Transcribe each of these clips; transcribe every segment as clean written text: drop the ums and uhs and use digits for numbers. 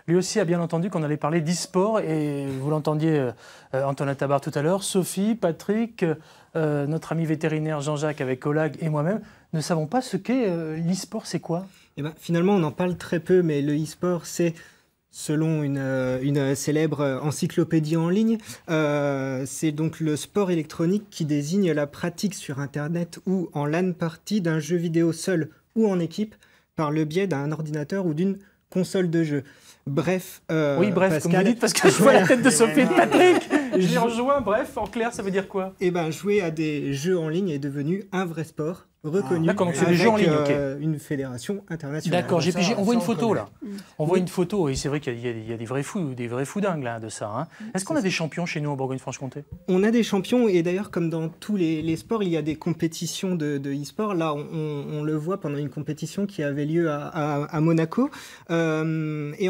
Lui aussi a bien entendu qu'on allait parler d'e-sport et vous l'entendiez Antonin Tabar tout à l'heure, Sophie, Patrick, notre ami vétérinaire Jean-Jacques avec Olag et moi-même ne savons pas ce qu'est l'e-sport, c'est quoi? Eh ben, finalement, on en parle très peu, mais le e-sport, c'est, selon une célèbre encyclopédie en ligne, c'est donc le sport électronique qui désigne la pratique sur Internet ou en LAN party d'un jeu vidéo seul ou en équipe par le biais d'un ordinateur ou d'une console de jeu. Bref, oui, bref, Pascal, comme vous dites, parce que je vois la tête de Sophie et de Patrick. Je les rejoins, bref, en clair, ça veut dire quoi? Eh ben, jouer à des jeux en ligne est devenu un vrai sport reconnu d'accord, donc c'est des avec jeux en ligne, ok. une fédération internationale. D'accord, on voit une photo là. On voit Oui. une photo, et c'est vrai qu'il y a des vrais fous dingues là, de ça. Hein. Est-ce qu'on a des champions chez nous en Bourgogne-Franche-Comté? On a des champions, et d'ailleurs, comme dans tous les sports, il y a des compétitions de e-sport. Là, on le voit pendant une compétition qui avait lieu à Monaco. Et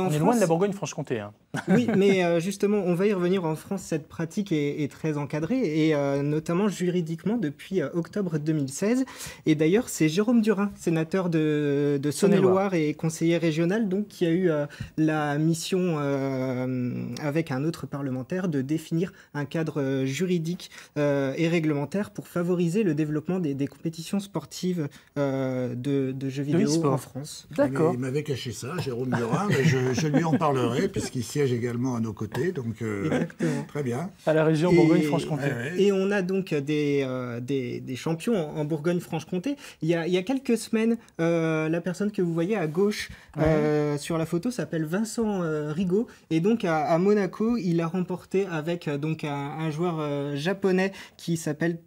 on est loin de la Bourgogne-Franche-Comté. Hein. Oui, mais justement, on va y revenir. En France, cette pratique est très encadrée, et notamment juridiquement depuis octobre 2016. Et d'ailleurs, c'est Jérôme Durin, sénateur de Saône-et-Loire et conseiller régional, donc, qui a eu la mission, avec un autre parlementaire, de définir un cadre juridique et réglementaire pour favoriser le développement des compétitions sportives de jeux vidéo en France. D'accord. Il m'avait caché ça, Jérôme Durin, mais je lui en parlerai, puisqu'il siège également à nos côtés, donc très bien. À la région Bourgogne-Franche-Comté. Et on a donc des champions en Bourgogne-Franche-Comté. Il y a quelques semaines, la personne que vous voyez à gauche sur la photo s'appelle Vincent Rigaud, et donc à Monaco, il a remporté avec donc un joueur japonais qui s'appelle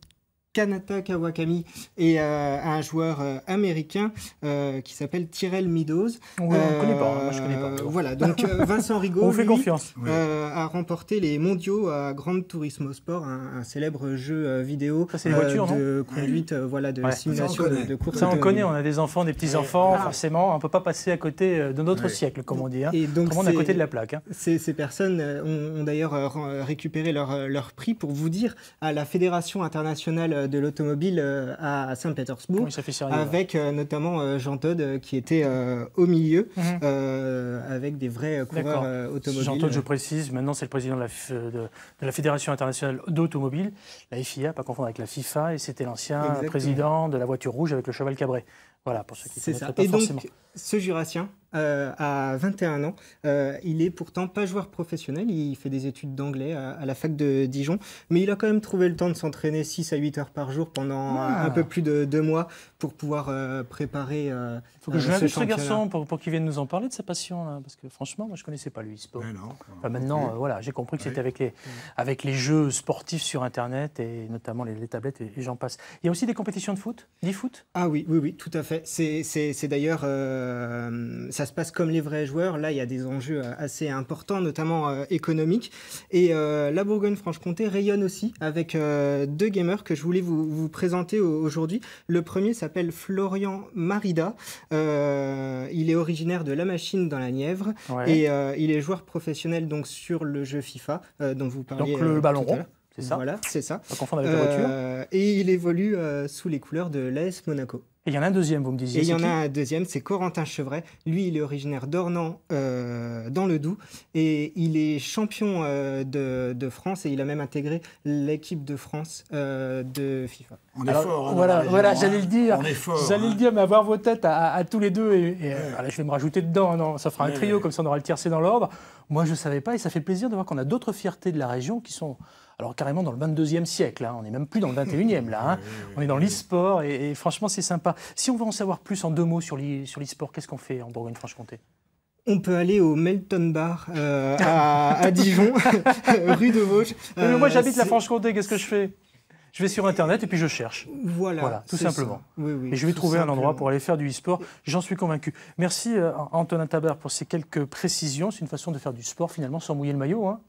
Kanata Kawakami et un joueur américain qui s'appelle Tyrell Meadows. Oui, on ne connaît pas, moi je connais pas. Voilà, donc Vincent Rigaud on fait confiance. A remporté les mondiaux à Gran Turismo Sport, un célèbre jeu vidéo ça, c'est les voitures, de conduite, voilà, de simulation de course. Ça on connaît, on a des enfants, des petits-enfants, forcément, on ne peut pas passer à côté de notre siècle, comme on dit. Hein. Et donc, on est à côté de la plaque. Hein. Ces personnes ont d'ailleurs récupéré leur prix, pour vous dire, à la Fédération internationale de l'automobile à Saint-Pétersbourg, oui, ça fait sérieux, avec notamment Jean Todt qui était au milieu, avec des vrais coureurs automobiles. Jean Todt, je précise, maintenant c'est le président de la Fédération internationale d'automobile, la FIA, pas confondre avec la FIFA, et c'était l'ancien président de la voiture rouge avec le cheval cabré. Voilà, pour ceux qui connaissent pas forcément. Donc, ce Jurassien, à 21 ans, il est pourtant pas joueur professionnel, il fait des études d'anglais à la fac de Dijon, mais il a quand même trouvé le temps de s'entraîner 6 à 8 heures par jour pendant un peu plus de 2 mois pour pouvoir préparer il faut que je l'invite ce garçon pour qu'il vienne nous en parler de sa passion, là, parce que franchement, moi je connaissais pas le e-sport. Enfin, maintenant, voilà, j'ai compris que c'était avec les jeux sportifs sur Internet, et notamment les tablettes, et j'en passe. Il y a aussi des compétitions de foot, d'e-foot? Ah oui, tout à fait. C'est d'ailleurs, ça se passe comme les vrais joueurs. Là, il y a des enjeux assez importants, notamment économiques. Et la Bourgogne-Franche-Comté rayonne aussi avec 2 gamers que je voulais vous présenter aujourd'hui. Le premier s'appelle Florian Marida. Il est originaire de La Machine dans la Nièvre. Et il est joueur professionnel donc, sur le jeu FIFA dont vous parliez. Donc le ballon rond. C'est ça. Voilà, c'est ça. Pas confondre avec la voiture. Et il évolue sous les couleurs de l'AS Monaco. Et il y en a un deuxième, vous me disiez. Et il y en a un deuxième, c'est Corentin Chevret. Lui, il est originaire d'Ornans, dans le Doubs. Et il est champion de France, et il a même intégré l'équipe de France de FIFA. On est fort. Voilà, j'allais le dire. On est fort. J'allais le dire, mais avoir vos têtes à tous les deux. Là, je vais me rajouter dedans. Non, ça fera un trio, comme ça on aura le tiercé dans l'ordre. Moi, je ne savais pas, et ça fait plaisir de voir qu'on a d'autres fiertés de la région qui sont... Alors carrément dans le 22e siècle, hein. On n'est même plus dans le 21e là, hein. On est dans l'e-sport, et franchement c'est sympa. Si on veut en savoir plus en 2 mots sur l'e-sport, qu'est-ce qu'on fait en Bourgogne-Franche-Comté? On peut aller au Melton Bar à Dijon, rue de Vosges. Moi j'habite la Franche-Comté, qu'est-ce que je fais? Je vais sur Internet et puis je cherche. Voilà, tout simplement. Oui, et je vais trouver un endroit pour aller faire du e-sport. J'en suis convaincu. Merci Antonin Tabar pour ces quelques précisions. C'est une façon de faire du sport finalement sans mouiller le maillot. Hein.